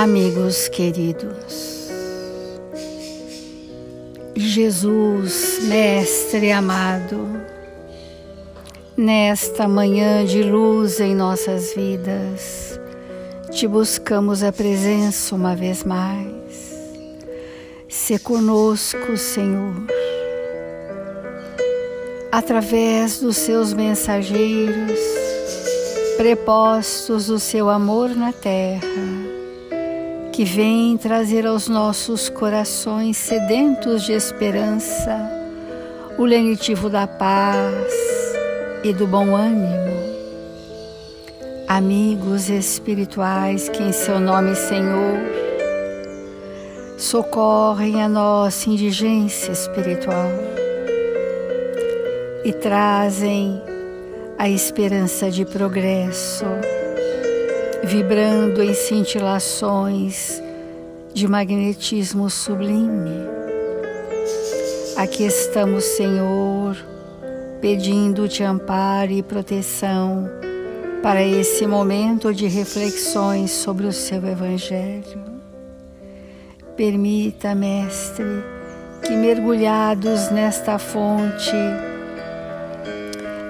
Amigos queridos, Jesus, Mestre amado, nesta manhã de luz em nossas vidas, te buscamos a presença uma vez mais. Se conosco, Senhor, através dos seus mensageiros, prepostos o seu amor na terra, que vem trazer aos nossos corações sedentos de esperança o lenitivo da paz e do bom ânimo. Amigos espirituais que em seu nome, Senhor, socorrem a nossa indigência espiritual e trazem a esperança de progresso, vibrando em cintilações de magnetismo sublime. Aqui estamos, Senhor, pedindo-te amparo e proteção para esse momento de reflexões sobre o seu Evangelho. Permita, Mestre, que mergulhados nesta fonte,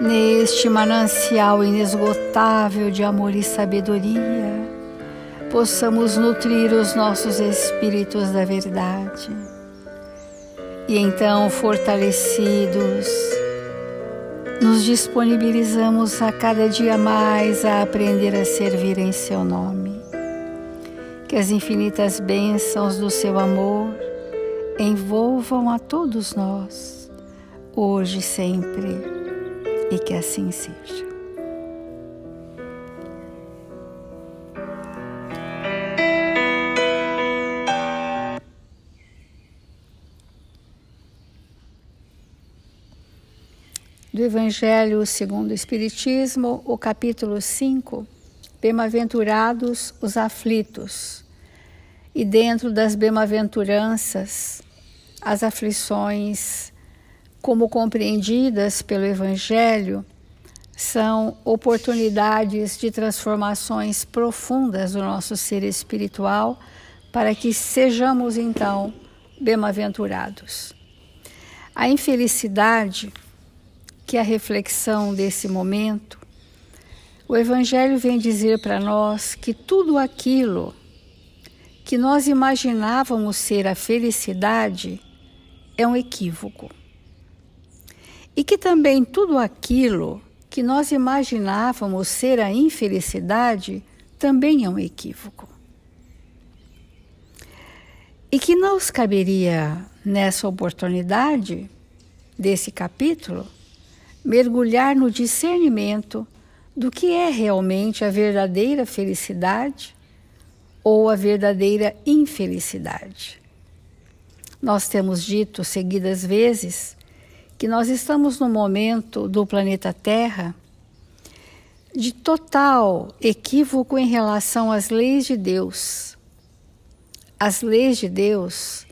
neste manancial inesgotável de amor e sabedoria, possamos nutrir os nossos espíritos da verdade. E então, fortalecidos, nos disponibilizamos a cada dia mais a aprender a servir em seu nome. Que as infinitas bênçãos do seu amor envolvam a todos nós, hoje e sempre. E que assim seja. Do Evangelho segundo o Espiritismo, o capítulo 5, Bem-aventurados os aflitos. E dentro das bem-aventuranças, as aflições, como compreendidas pelo Evangelho, são oportunidades de transformações profundas do nosso ser espiritual para que sejamos, então, bem-aventurados. A infelicidade, que é a reflexão desse momento, o Evangelho vem dizer para nós que tudo aquilo que nós imaginávamos ser a felicidade é um equívoco. E que também tudo aquilo que nós imaginávamos ser a infelicidade também é um equívoco. E que nos caberia, nessa oportunidade desse capítulo, mergulhar no discernimento do que é realmente a verdadeira felicidade ou a verdadeira infelicidade. Nós temos dito seguidas vezes que nós estamos num momento do planeta Terra de total equívoco em relação às leis de Deus. As leis de Deus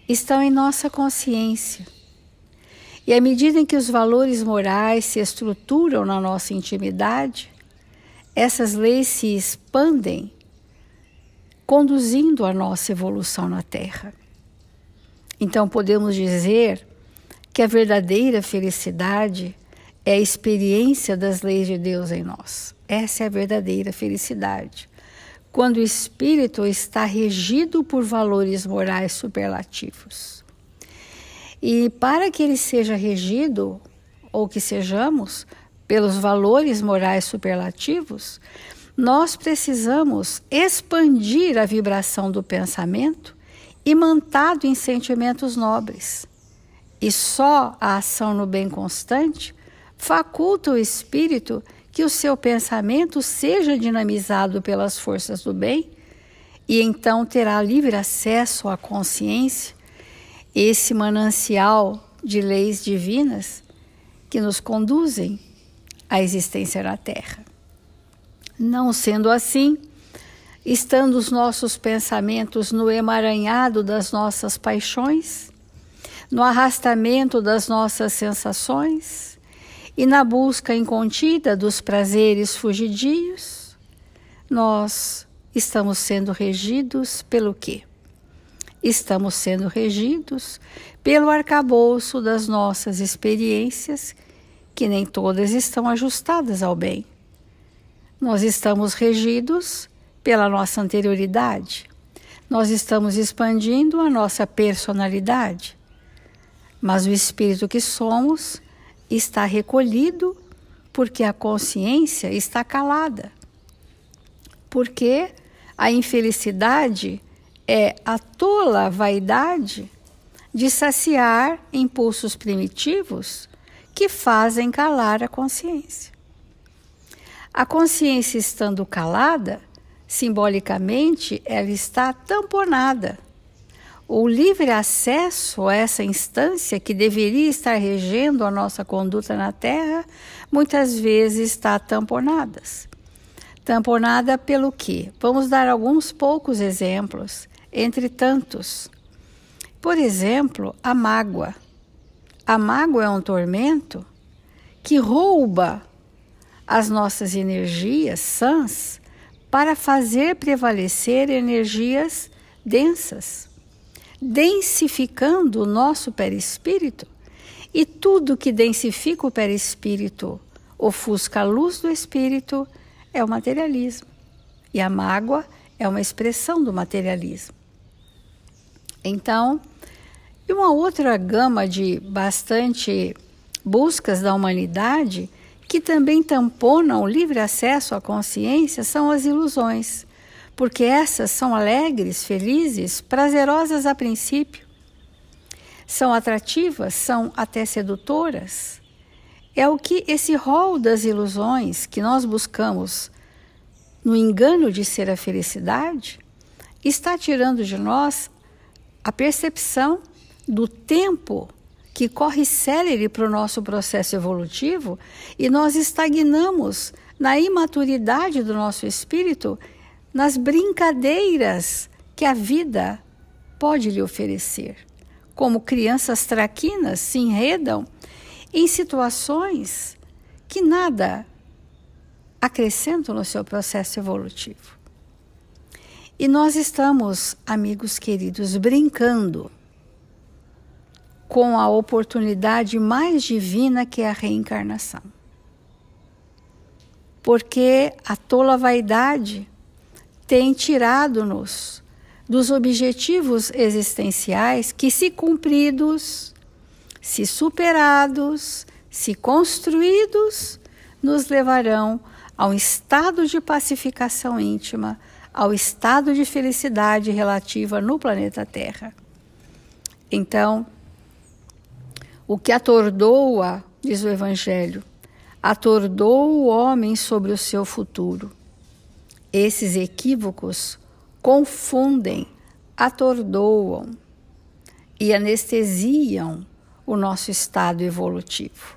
estão em nossa consciência. E à medida em que os valores morais se estruturam na nossa intimidade, essas leis se expandem, conduzindo a nossa evolução na Terra. Então podemos dizer que a verdadeira felicidade é a experiência das leis de Deus em nós. Essa é a verdadeira felicidade. Quando o espírito está regido por valores morais superlativos. E para que ele seja regido, ou que sejamos, pelos valores morais superlativos, nós precisamos expandir a vibração do pensamento imantado em sentimentos nobres. E só a ação no bem constante faculta o espírito que o seu pensamento seja dinamizado pelas forças do bem e então terá livre acesso à consciência, esse manancial de leis divinas que nos conduzem à existência na Terra. Não sendo assim, estando os nossos pensamentos no emaranhado das nossas paixões, no arrastamento das nossas sensações e na busca incontida dos prazeres fugidios, nós estamos sendo regidos pelo quê? Estamos sendo regidos pelo arcabouço das nossas experiências, que nem todas estão ajustadas ao bem. Nós estamos regidos pela nossa anterioridade. Nós estamos expandindo a nossa personalidade. Mas o espírito que somos está recolhido porque a consciência está calada. Porque a infelicidade é a tola vaidade de saciar impulsos primitivos que fazem calar a consciência. A consciência estando calada, simbolicamente, ela está tamponada. O livre acesso a essa instância que deveria estar regendo a nossa conduta na Terra, muitas vezes está tamponada. Tamponada pelo quê? Vamos dar alguns poucos exemplos, entre tantos. Por exemplo, a mágoa. A mágoa é um tormento que rouba as nossas energias sãs para fazer prevalecer energias densas, densificando o nosso perispírito, e tudo que densifica o perispírito, ofusca a luz do espírito, é o materialismo. E a mágoa é uma expressão do materialismo. Então, e uma outra gama de bastante buscas da humanidade que também tamponam o livre acesso à consciência são as ilusões, porque essas são alegres, felizes, prazerosas a princípio, são atrativas, são até sedutoras. É o que esse rol das ilusões que nós buscamos no engano de ser a felicidade está tirando de nós a percepção do tempo que corre célere para o nosso processo evolutivo, e nós estagnamos na imaturidade do nosso espírito, nas brincadeiras que a vida pode lhe oferecer. Como crianças traquinas se enredam em situações que nada acrescentam no seu processo evolutivo. E nós estamos, amigos queridos, brincando com a oportunidade mais divina que é a reencarnação. Porque a tola vaidade tem tirado-nos dos objetivos existenciais que, se cumpridos, se superados, se construídos, nos levarão a um estado de pacificação íntima, ao estado de felicidade relativa no planeta Terra. Então, o que atordoa, diz o Evangelho, atordou o homem sobre o seu futuro. Esses equívocos confundem, atordoam e anestesiam o nosso estado evolutivo,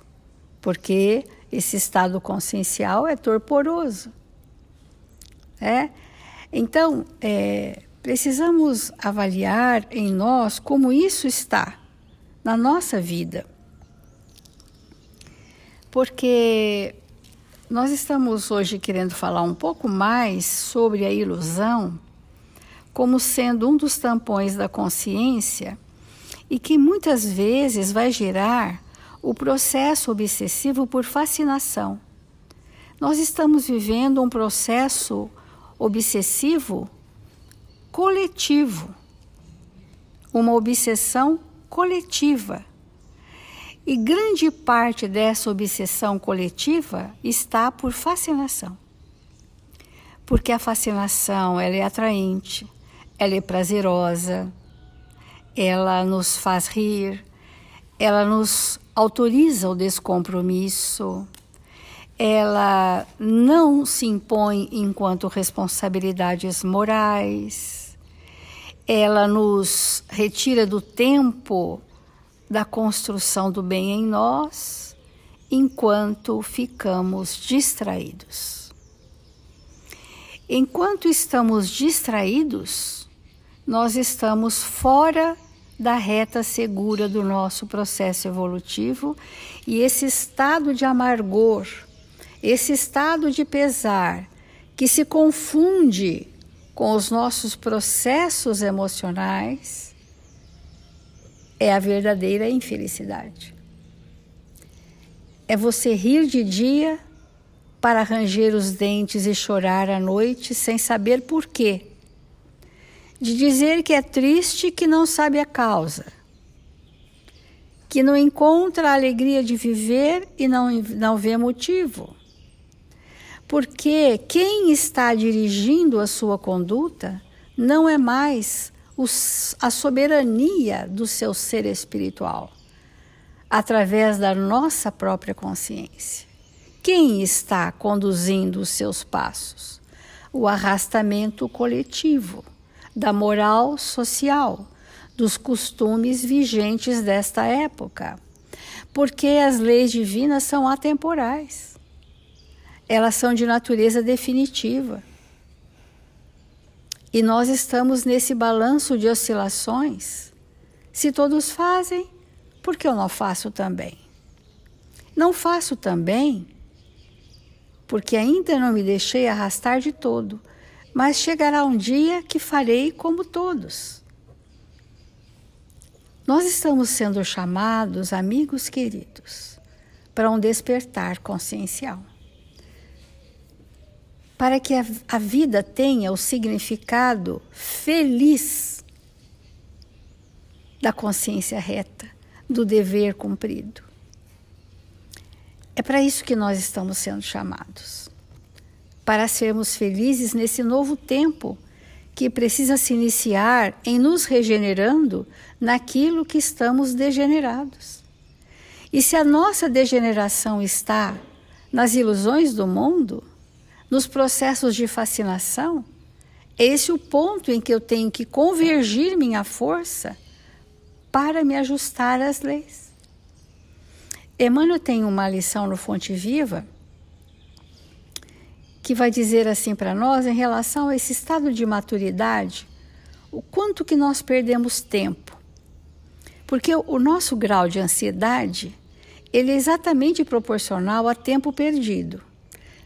porque esse estado consciencial é torporoso. Então, precisamos avaliar em nós como isso está na nossa vida. Porque nós estamos hoje querendo falar um pouco mais sobre a ilusão como sendo um dos tampões da consciência e que muitas vezes vai gerar o processo obsessivo por fascinação. Nós estamos vivendo um processo obsessivo coletivo, uma obsessão coletiva. E grande parte dessa obsessão coletiva está por fascinação. Porque a fascinação, ela é atraente, ela é prazerosa, ela nos faz rir, ela nos autoriza o descompromisso, ela não se impõe enquanto responsabilidades morais, ela nos retira do tempo da construção do bem em nós, enquanto ficamos distraídos. Enquanto estamos distraídos, nós estamos fora da reta segura do nosso processo evolutivo, e esse estado de amargor, esse estado de pesar, que se confunde com os nossos processos emocionais é a verdadeira infelicidade. É você rir de dia para ranger os dentes e chorar à noite sem saber por quê. De dizer que é triste que não sabe a causa. Que não encontra a alegria de viver e não vê motivo. Porque quem está dirigindo a sua conduta não é mais a soberania do seu ser espiritual, através da nossa própria consciência. Quem está conduzindo os seus passos? O arrastamento coletivo, da moral social, dos costumes vigentes desta época, porque as leis divinas são atemporais. Elas são de natureza definitiva. E nós estamos nesse balanço de oscilações. Se todos fazem, por que eu não faço também? Não faço também porque ainda não me deixei arrastar de todo, mas chegará um dia que farei como todos. Nós estamos sendo chamados, amigos queridos, para um despertar consciencial. Para que a vida tenha o significado feliz da consciência reta, do dever cumprido. É para isso que nós estamos sendo chamados. Para sermos felizes nesse novo tempo que precisa se iniciar em nos regenerando naquilo que estamos degenerados. E se a nossa degeneração está nas ilusões do mundo, nos processos de fascinação, é esse o ponto em que eu tenho que convergir minha força para me ajustar às leis. Emmanuel tem uma lição no Fonte Viva que vai dizer assim para nós, em relação a esse estado de maturidade, o quanto que nós perdemos tempo. Porque o nosso grau de ansiedade, ele é exatamente proporcional a tempo perdido,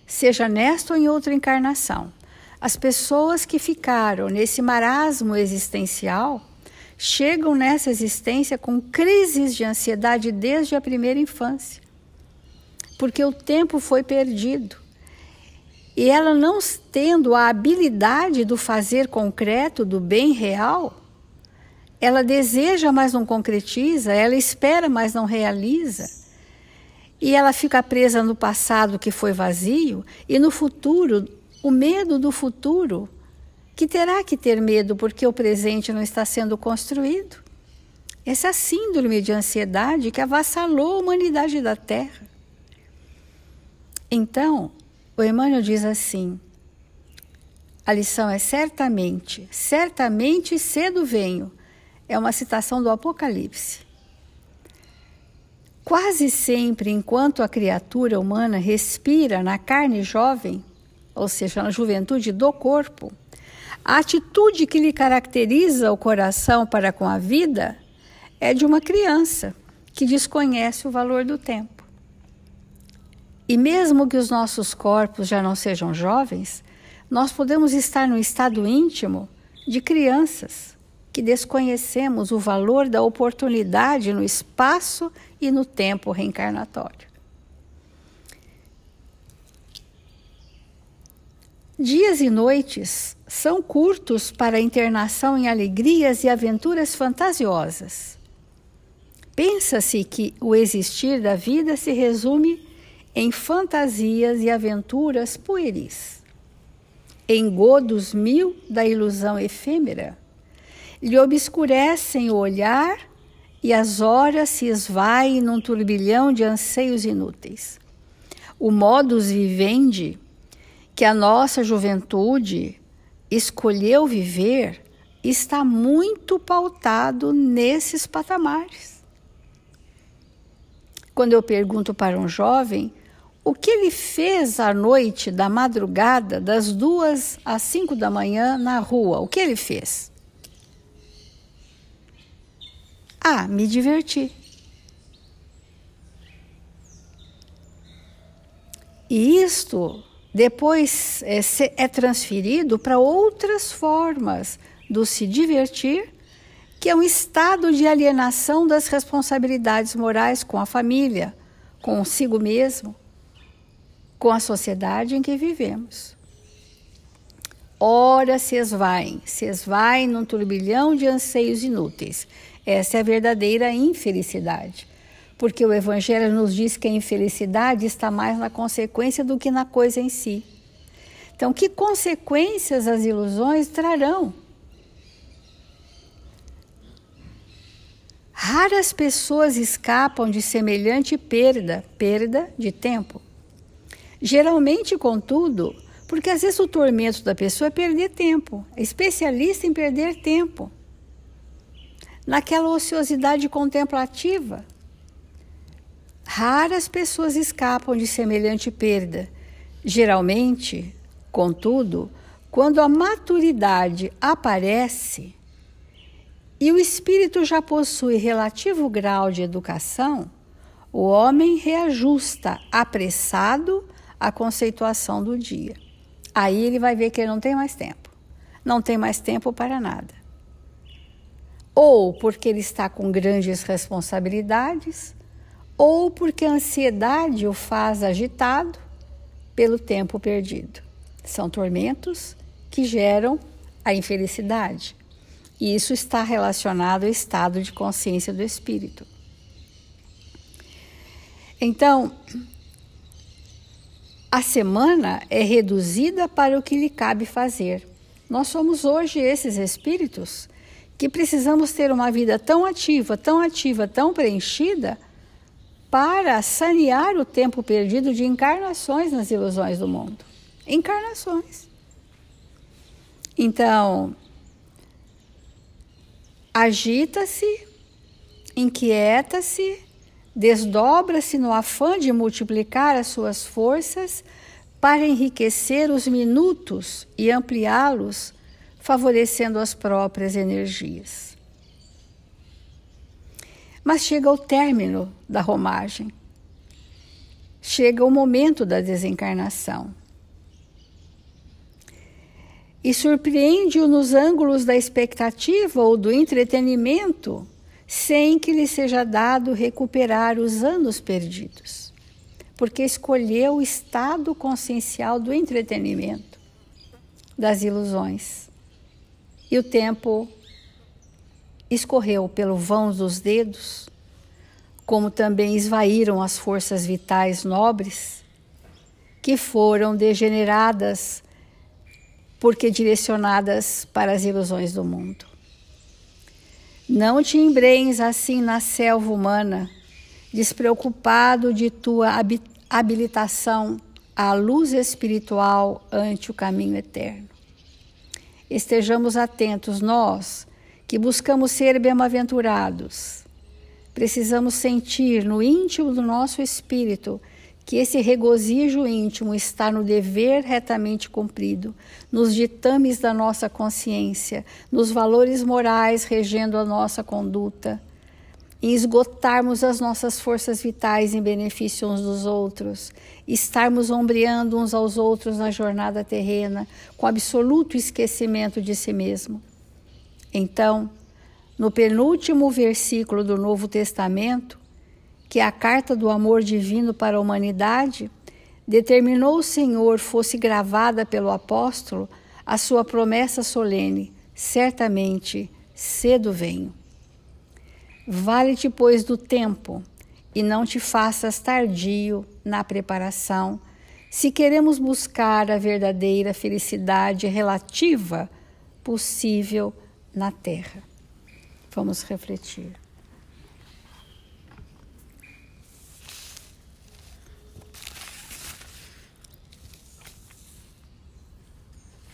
seja nesta ou em outra encarnação. As pessoas que ficaram nesse marasmo existencial chegam nessa existência com crises de ansiedade desde a primeira infância, porque o tempo foi perdido. E ela, não tendo a habilidade do fazer concreto, do bem real, ela deseja, mas não concretiza, ela espera, mas não realiza. E ela fica presa no passado que foi vazio e no futuro, o medo do futuro, que terá que ter medo porque o presente não está sendo construído. Essa síndrome de ansiedade que avassalou a humanidade da Terra. Então, o Emmanuel diz assim, a lição é certamente, certamente cedo venho. É uma citação do Apocalipse. Quase sempre, enquanto a criatura humana respira na carne jovem, ou seja, na juventude do corpo, a atitude que lhe caracteriza o coração para com a vida é de uma criança que desconhece o valor do tempo. E mesmo que os nossos corpos já não sejam jovens, nós podemos estar num estado íntimo de crianças que desconhecemos o valor da oportunidade no espaço e no tempo reencarnatório. Dias e noites são curtos para a internação em alegrias e aventuras fantasiosas. Pensa-se que o existir da vida se resume em fantasias e aventuras pueris, engodos mil da ilusão efêmera, lhe obscurecem o olhar e as horas se esvaem num turbilhão de anseios inúteis. O modus vivendi que a nossa juventude escolheu viver está muito pautado nesses patamares. Quando eu pergunto para um jovem o que ele fez à noite da madrugada, das 2 às 5 da manhã na rua, o que ele fez? Ah, me diverti. E isto depois é transferido para outras formas do se divertir, que é um estado de alienação das responsabilidades morais com a família, consigo mesmo, com a sociedade em que vivemos. Ora se esvaem num turbilhão de anseios inúteis. Essa é a verdadeira infelicidade, porque o Evangelho nos diz que a infelicidade está mais na consequência do que na coisa em si. Então, que consequências as ilusões trarão? Raras pessoas escapam de semelhante perda de tempo. Geralmente, contudo, porque às vezes o tormento da pessoa é perder tempo, é especialista em perder tempo, naquela ociosidade contemplativa. Raras pessoas escapam de semelhante perda. Geralmente, contudo, quando a maturidade aparece e o espírito já possui relativo grau de educação, o homem reajusta apressado a conceituação do dia. Aí ele vai ver que ele não tem mais tempo. Não tem mais tempo para nada. Ou porque ele está com grandes responsabilidades, ou porque a ansiedade o faz agitado pelo tempo perdido. São tormentos que geram a infelicidade. E isso está relacionado ao estado de consciência do espírito. Então, a semana é reduzida para o que lhe cabe fazer. Nós somos hoje esses espíritos que precisamos ter uma vida tão ativa, tão preenchida, para sanear o tempo perdido de encarnações nas ilusões do mundo. Encarnações. Então, agita-se, inquieta-se, desdobra-se no afã de multiplicar as suas forças para enriquecer os minutos e ampliá-los, favorecendo as próprias energias. Mas chega o término da romagem, chega o momento da desencarnação. E surpreende-o nos ângulos da expectativa ou do entretenimento, sem que lhe seja dado recuperar os anos perdidos, porque escolheu o estado consciencial do entretenimento, das ilusões. E o tempo escorreu pelo vão dos dedos, como também esvaíram as forças vitais nobres, que foram degeneradas porque direcionadas para as ilusões do mundo. Não te embrenhes assim na selva humana, despreocupado de tua habilitação à luz espiritual ante o caminho eterno. Estejamos atentos nós, que buscamos ser bem-aventurados. Precisamos sentir no íntimo do nosso espírito que esse regozijo íntimo está no dever retamente cumprido, nos ditames da nossa consciência, nos valores morais regendo a nossa conduta, em esgotarmos as nossas forças vitais em benefício uns dos outros, estarmos ombreando uns aos outros na jornada terrena, com absoluto esquecimento de si mesmo. Então, no penúltimo versículo do Novo Testamento, que é a carta do amor divino para a humanidade, determinou o Senhor fosse gravada pelo apóstolo a sua promessa solene: certamente cedo venho. Vale-te, pois, do tempo, e não te faças tardio na preparação, se queremos buscar a verdadeira felicidade relativa possível na terra. Vamos refletir.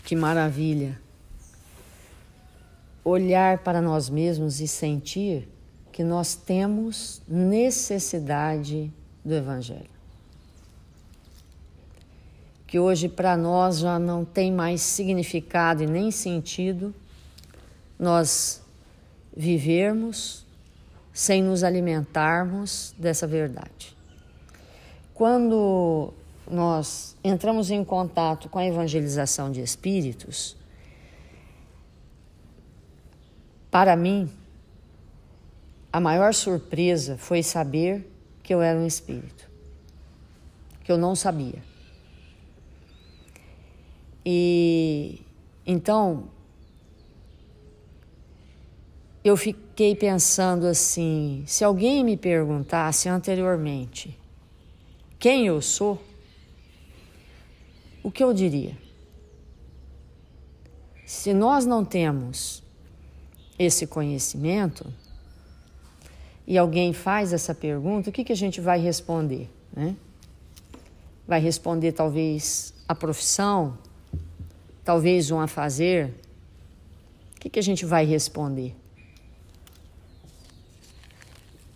Que maravilha! Olhar para nós mesmos e sentir que nós temos necessidade do Evangelho. Que hoje para nós já não tem mais significado e nem sentido nós vivermos sem nos alimentarmos dessa verdade. Quando nós entramos em contato com a evangelização de espíritos, para mim, a maior surpresa foi saber que eu era um espírito, que eu não sabia. E então, eu fiquei pensando assim, se alguém me perguntasse anteriormente quem eu sou, o que eu diria? Se nós não temos esse conhecimento e alguém faz essa pergunta, o que a gente vai responder, né? Vai responder talvez a profissão, talvez um afazer. O que a gente vai responder?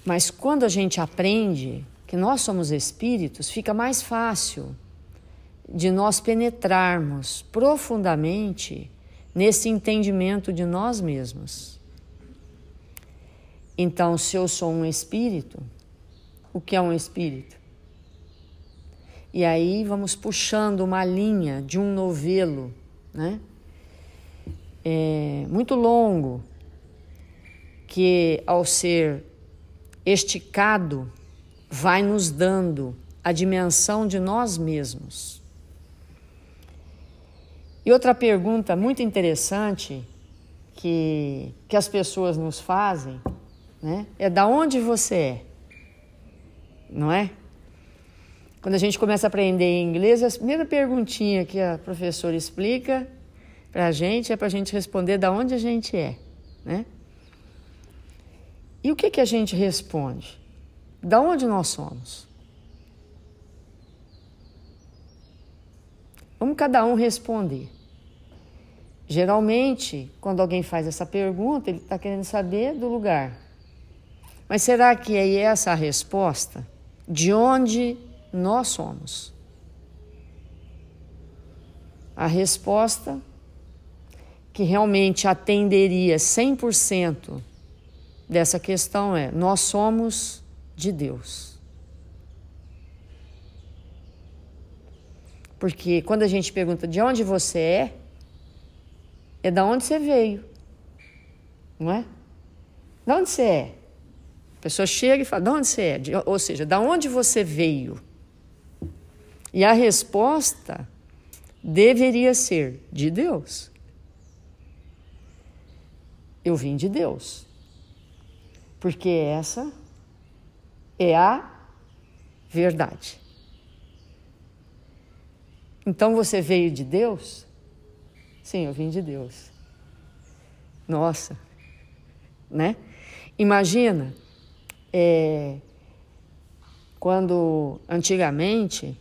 Mas quando a gente aprende que nós somos espíritos, fica mais fácil de nós penetrarmos profundamente nesse entendimento de nós mesmos. Então, se eu sou um espírito, o que é um espírito? E aí vamos puxando uma linha de um novelo, né? Muito longo, que ao ser esticado, vai nos dando a dimensão de nós mesmos. E outra pergunta muito interessante que as pessoas nos fazem, né, é: da onde você é? Não é? Quando a gente começa a aprender inglês, a primeira perguntinha que a professora explica para a gente é para a gente responder da onde a gente é, né? E o que a gente responde? Da onde nós somos? Vamos cada um responder. Geralmente, quando alguém faz essa pergunta, ele está querendo saber do lugar. Mas será que é essa a resposta? De onde nós somos? A resposta que realmente atenderia 100% dessa questão é: nós somos de Deus. Porque quando a gente pergunta de onde você é da onde você veio, não é? De onde você é? A pessoa chega e fala: de onde você é? Ou seja, da onde você veio? E a resposta deveria ser: de Deus. Eu vim de Deus. Porque essa é a verdade. Então você veio de Deus? Sim, eu vim de Deus. Nossa, né? Imagina, quando antigamente,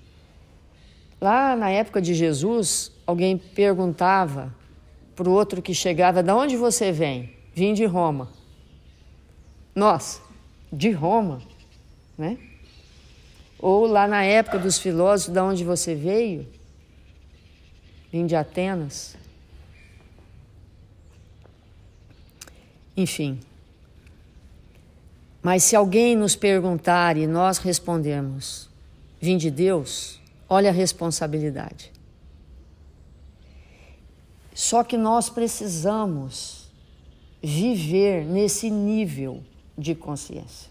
lá na época de Jesus, alguém perguntava para o outro que chegava: de onde você vem? Vim de Roma. Nossa, de Roma, né? Ou lá na época dos filósofos: de onde você veio? Vim de Atenas. Enfim. Mas se alguém nos perguntar e nós respondermos: vim de Deus, olha a responsabilidade. Só que nós precisamos viver nesse nível de consciência.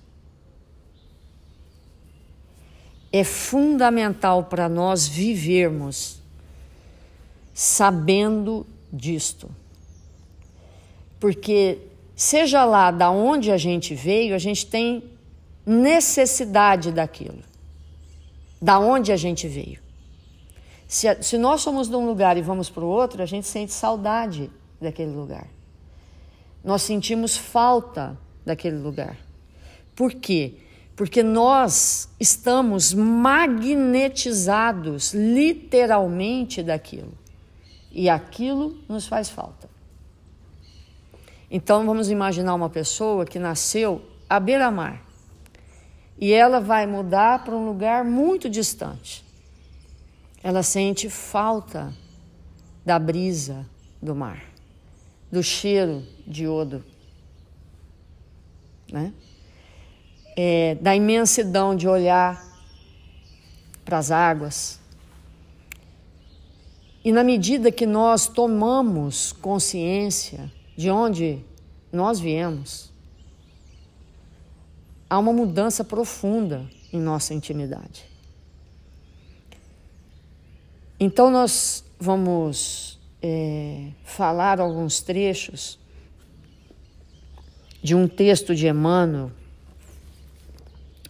É fundamental para nós vivermos sabendo disto. Porque, seja lá da onde a gente veio, a gente tem necessidade daquilo. Da onde a gente veio. Se nós somos de um lugar e vamos para o outro, a gente sente saudade daquele lugar. Nós sentimos falta daquele lugar. Por quê? Porque nós estamos magnetizados literalmente daquilo. E aquilo nos faz falta. Então vamos imaginar uma pessoa que nasceu à beira-mar. E ela vai mudar para um lugar muito distante. Ela sente falta da brisa do mar, do cheiro de iodo, né? Da imensidão de olhar para as águas, E na medida que nós tomamos consciência de onde nós viemos, há uma mudança profunda em nossa intimidade. Então nós vamos falar alguns trechos de um texto de Emmanuel,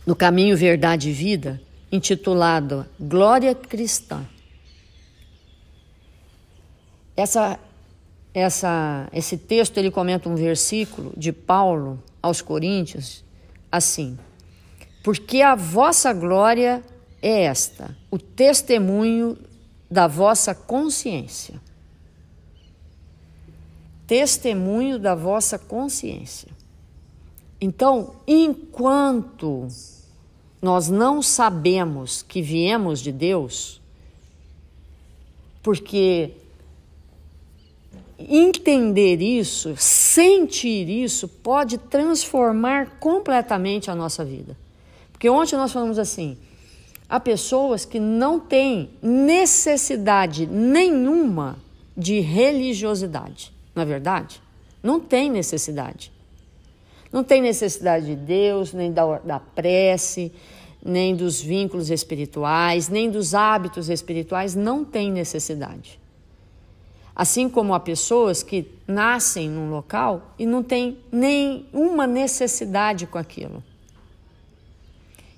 no Caminho, Verdade e Vida, intitulado Glória Cristã. Esse texto ele comenta um versículo de Paulo aos Coríntios, assim: porque a vossa glória é esta, o testemunho da vossa consciência. Testemunho da vossa consciência. Então, enquanto nós não sabemos que viemos de Deus, porque entender isso, sentir isso, pode transformar completamente a nossa vida. Porque ontem nós falamos assim, há pessoas que não têm necessidade nenhuma de religiosidade, não é verdade? Não tem necessidade. Não tem necessidade de Deus, nem da prece, nem dos vínculos espirituais, nem dos hábitos espirituais, não tem necessidade. Assim como há pessoas que nascem num local e não têm nenhuma necessidade com aquilo.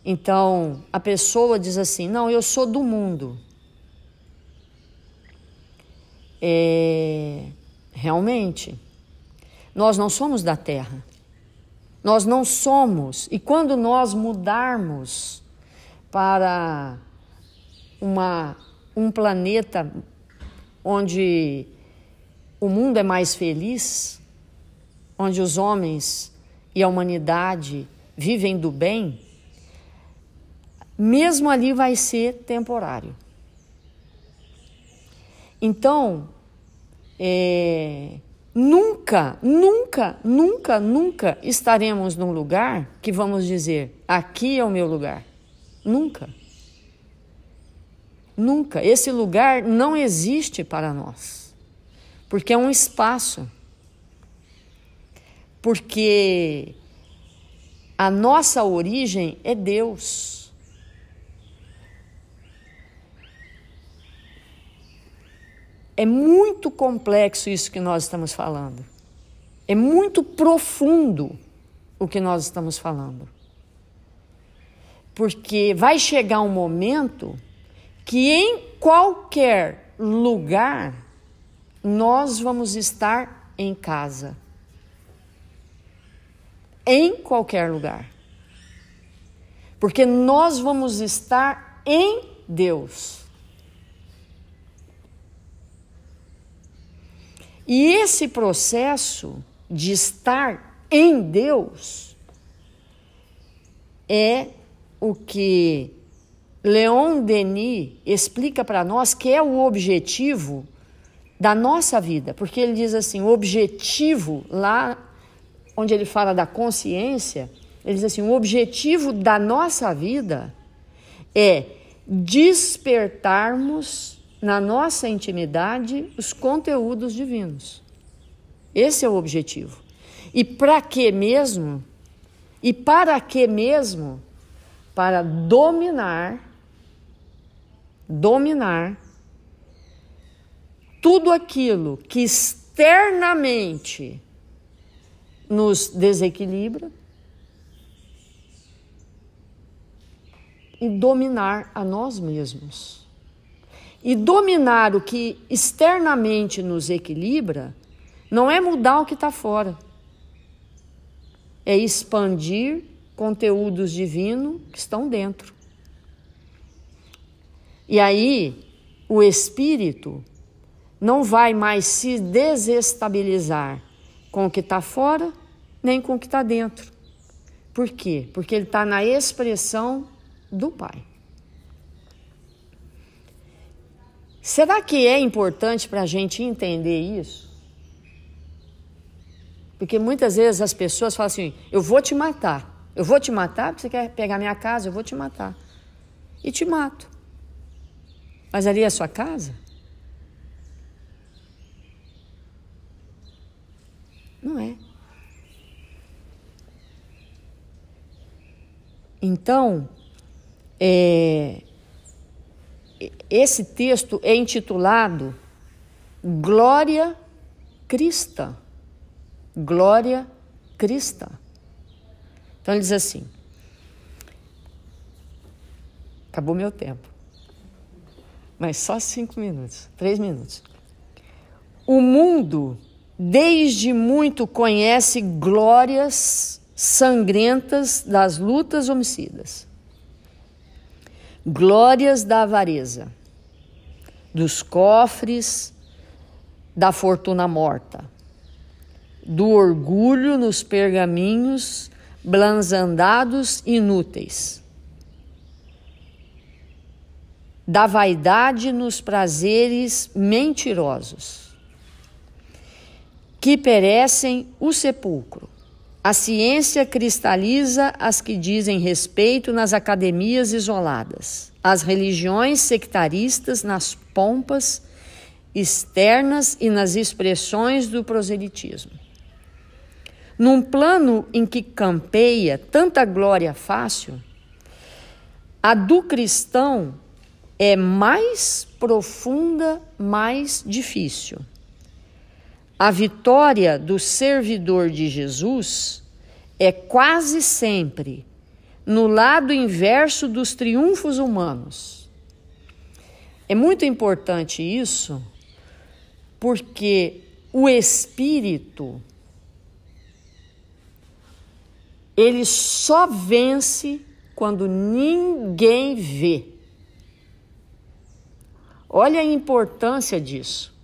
Então, a pessoa diz assim, não, eu sou do mundo. Realmente, nós não somos da Terra. Nós não somos. E quando nós mudarmos para um planeta onde o mundo é mais feliz, onde os homens e a humanidade vivem do bem, mesmo ali vai ser temporário. Então, nunca estaremos num lugar que vamos dizer, aqui é o meu lugar. Nunca. Nunca. Esse lugar não existe para nós. Porque é um espaço. Porque a nossa origem é Deus. É muito complexo isso que nós estamos falando. É muito profundo o que nós estamos falando. Porque vai chegar um momento que em qualquer lugar nós vamos estar em casa. Em qualquer lugar. Porque nós vamos estar em Deus. E esse processo de estar em Deus é o que Leon Denis explica para nós que é o objetivo da nossa vida. Porque ele diz assim, o objetivo, lá onde ele fala da consciência, ele diz assim, o objetivo da nossa vida é despertarmos na nossa intimidade os conteúdos divinos. Esse é o objetivo. E para que mesmo? E para que mesmo? Para dominar tudo aquilo que externamente nos desequilibra e dominar a nós mesmos. E dominar o que externamente nos equilibra não é mudar o que está fora. É expandir conteúdos divinos que estão dentro. E aí, o espírito não vai mais se desestabilizar com o que está fora, nem com o que está dentro. Por quê? Porque ele está na expressão do Pai. Será que é importante para a gente entender isso? Porque muitas vezes as pessoas falam assim, eu vou te matar. Eu vou te matar porque você quer pegar minha casa, eu vou te matar. E te mato. Mas ali é a sua casa? Não é. Então, esse texto é intitulado Glória Cristã. Glória Cristã. Então ele diz assim, acabou meu tempo, mas só 5 minutos, 3 minutos. O mundo desde muito conhece glórias sangrentas das lutas homicidas, glórias da avareza, dos cofres, da fortuna morta, do orgulho nos pergaminhos blanzandados inúteis, da vaidade nos prazeres mentirosos, que perecem o sepulcro. A ciência cristaliza as que dizem respeito nas academias isoladas, as religiões sectaristas nas pompas externas e nas expressões do proselitismo. Num plano em que campeia tanta glória fácil, a do cristão é mais profunda, mais difícil. A vitória do servidor de Jesus é quase sempre no lado inverso dos triunfos humanos. É muito importante isso, porque o Espírito, ele só vence quando ninguém vê. Olha a importância disso.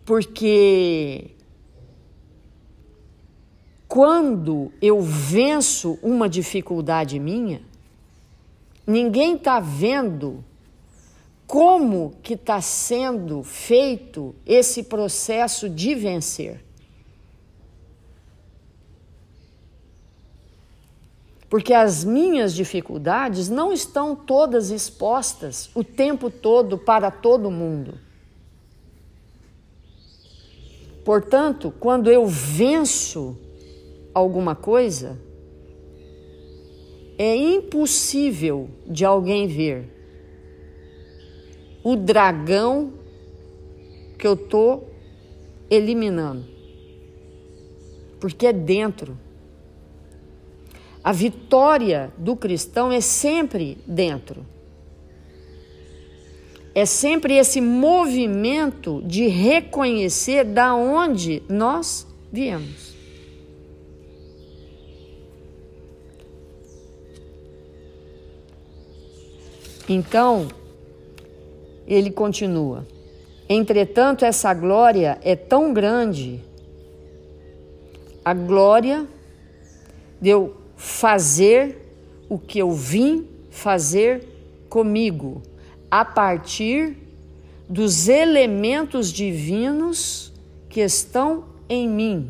Porque quando eu venço uma dificuldade minha, ninguém está vendo como que está sendo feito esse processo de vencer. Porque as minhas dificuldades não estão todas expostas o tempo todo para todo mundo. Portanto, quando eu venço alguma coisa, é impossível de alguém ver o dragão que eu estou eliminando. Porque é dentro. A vitória do cristão é sempre dentro. É sempre esse movimento de reconhecer da onde nós viemos. Então, ele continua. Entretanto, essa glória é tão grande, a glória de eu fazer o que eu vim fazer comigo, a partir dos elementos divinos que estão em mim,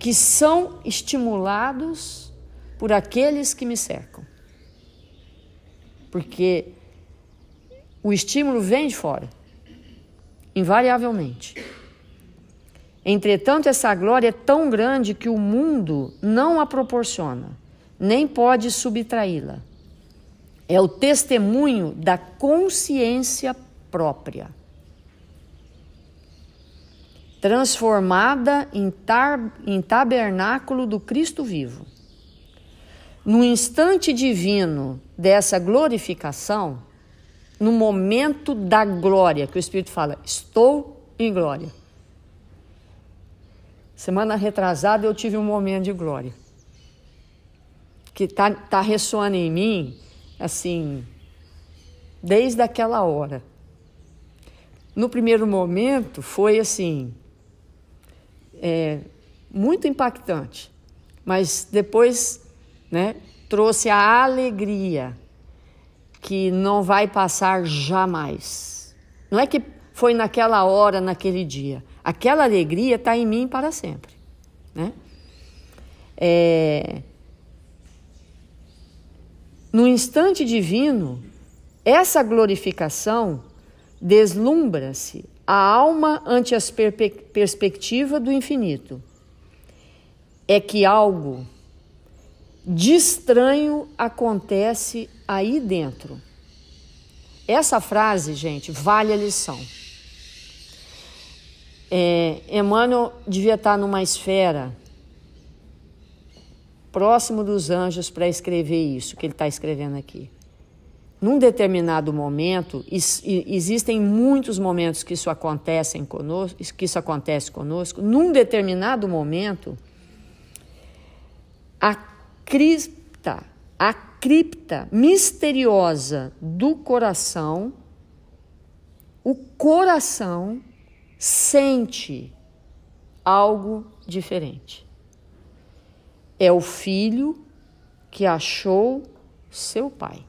que são estimulados por aqueles que me cercam. Porque o estímulo vem de fora, invariavelmente. Entretanto, essa glória é tão grande que o mundo não a proporciona, nem pode subtraí-la. É o testemunho da consciência própria, transformada em tabernáculo do Cristo vivo. No instante divino dessa glorificação, no momento da glória, que o Espírito fala, estou em glória. Semana retrasada eu tive um momento de glória, que tá ressoando em mim, assim, desde aquela hora. No primeiro momento foi assim, muito impactante, mas depois, né, trouxe a alegria que não vai passar jamais. Não é que foi naquela hora, naquele dia. Aquela alegria está em mim para sempre, né? No instante divino, essa glorificação deslumbra-se a alma ante as perspectivas do infinito. É que algo de estranho acontece aí dentro. Essa frase, gente, vale a lição. Emmanuel devia estar numa esfera próximo dos anjos para escrever isso que ele está escrevendo aqui. Num determinado momento, existem muitos momentos que isso acontece conosco, num determinado momento, a cripta misteriosa do coração, o coração sente algo diferente. É o filho que achou seu pai.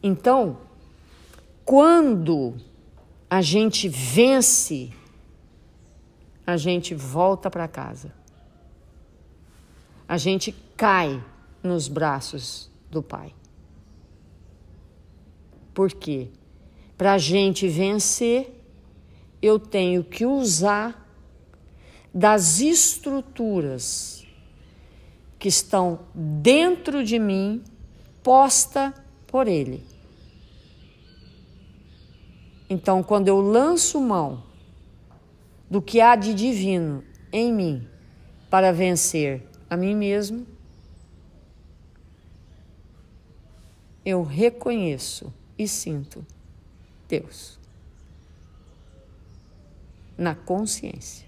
Então, quando a gente vence, a gente volta para casa. A gente cai nos braços do Pai. Por quê? Para a gente vencer, eu tenho que usar das estruturas que estão dentro de mim, posta por Ele. Então, quando eu lanço mão do que há de divino em mim para vencer a mim mesmo, eu reconheço e sinto Deus na consciência.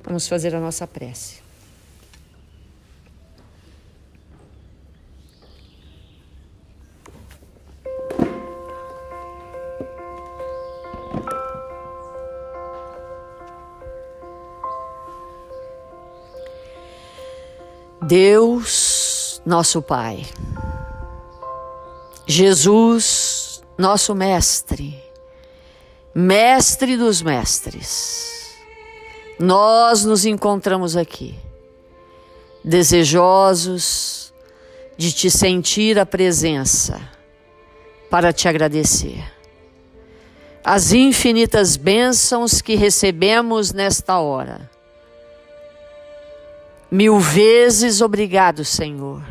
Vamos fazer a nossa prece. Deus, nosso Pai, Jesus, nosso Mestre, Mestre dos Mestres, nós nos encontramos aqui, desejosos de Te sentir a presença para Te agradecer. As infinitas bênçãos que recebemos nesta hora. 1000 vezes obrigado, Senhor,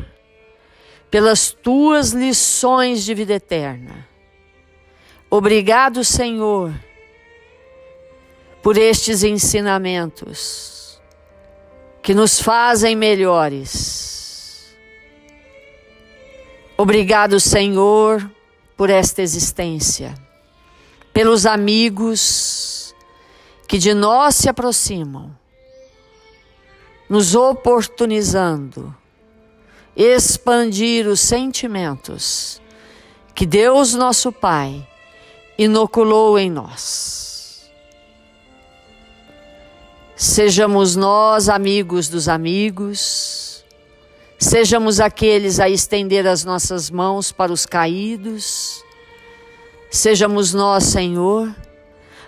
pelas Tuas lições de vida eterna. Obrigado, Senhor, por estes ensinamentos que nos fazem melhores. Obrigado, Senhor, por esta existência, pelos amigos que de nós se aproximam, nos oportunizando, expandir os sentimentos que Deus nosso Pai inoculou em nós. Sejamos nós amigos dos amigos, sejamos aqueles a estender as nossas mãos para os caídos, sejamos nós, Senhor,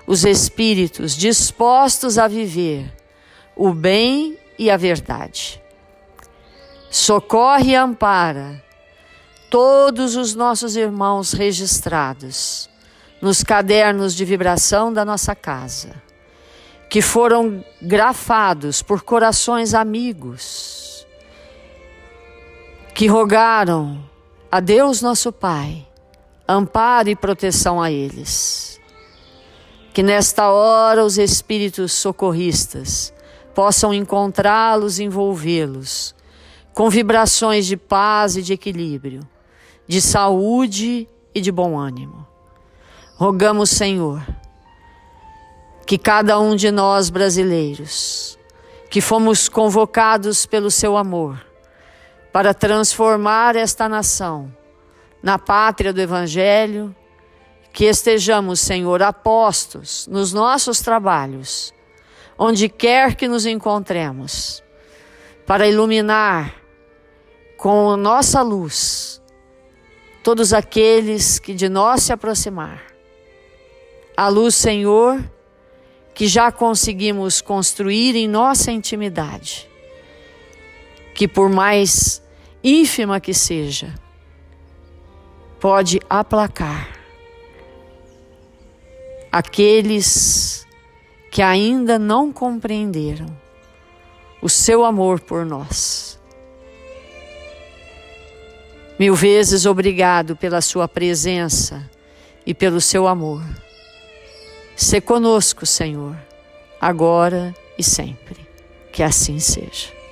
os espíritos dispostos a viver o bem e a verdade. Socorre e ampara todos os nossos irmãos registrados nos cadernos de vibração da nossa casa, que foram grafados por corações amigos, que rogaram a Deus nosso Pai amparo e proteção a eles. Que nesta hora os espíritos socorristas possam encontrá-los, envolvê-los com vibrações de paz e de equilíbrio, de saúde e de bom ânimo. Rogamos, Senhor, que cada um de nós brasileiros, que fomos convocados pelo Seu amor para transformar esta nação na pátria do Evangelho, que estejamos, Senhor, apostos nos nossos trabalhos, onde quer que nos encontremos, para iluminar com nossa luz todos aqueles que de nós se aproximar. A luz, Senhor, que já conseguimos construir em nossa intimidade, que por mais ínfima que seja, pode aplacar aqueles que ainda não compreenderam o seu amor por nós. 1000 vezes obrigado pela sua presença e pelo seu amor. Sê conosco, Senhor, agora e sempre. Que assim seja.